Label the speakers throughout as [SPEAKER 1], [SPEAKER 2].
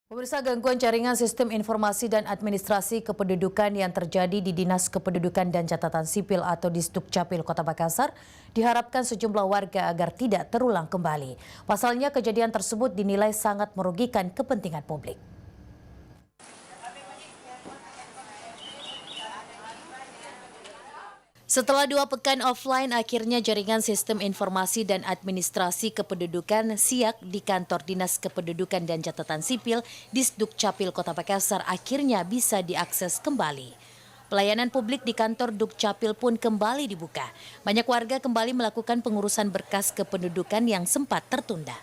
[SPEAKER 1] Pemirsa, gangguan jaringan sistem informasi dan administrasi kependudukan yang terjadi di Dinas Kependudukan dan Catatan Sipil atau Disdukcapil Kota Makassar diharapkan sejumlah warga agar tidak terulang kembali. Pasalnya kejadian tersebut dinilai sangat merugikan kepentingan publik. Setelah 2 pekan offline, akhirnya jaringan sistem informasi dan administrasi kependudukan SIAK di kantor Dinas Kependudukan dan Catatan Sipil Disdukcapil Kota Makassar akhirnya bisa diakses kembali. Pelayanan publik di kantor Dukcapil pun kembali dibuka. Banyak warga kembali melakukan pengurusan berkas kependudukan yang sempat tertunda.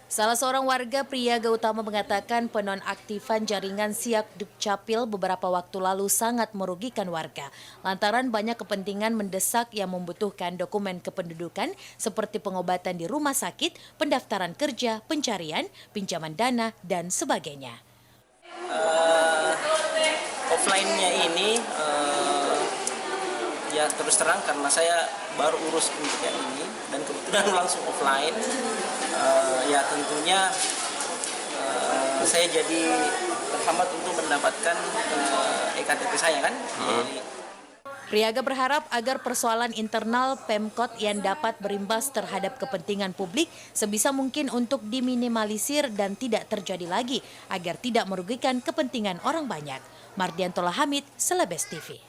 [SPEAKER 1] Salah seorang warga, Pria Gautama, mengatakan penonaktifan jaringan SIAK Dukcapil beberapa waktu lalu sangat merugikan warga. Lantaran banyak kepentingan mendesak yang membutuhkan dokumen kependudukan seperti pengobatan di rumah sakit, pendaftaran kerja, pencarian, pinjaman dana, dan sebagainya.
[SPEAKER 2] Offline-nya ini ya terus terang karena saya baru urus untuk yang ini dan kebetulan langsung offline. Ya tentunya saya jadi terhambat untuk mendapatkan EKTP saya kan.
[SPEAKER 1] Priaga berharap agar persoalan internal Pemkot yang dapat berimbas terhadap kepentingan publik sebisa mungkin untuk diminimalisir dan tidak terjadi lagi agar tidak merugikan kepentingan orang banyak. Mardianto Hamid, Celebes TV.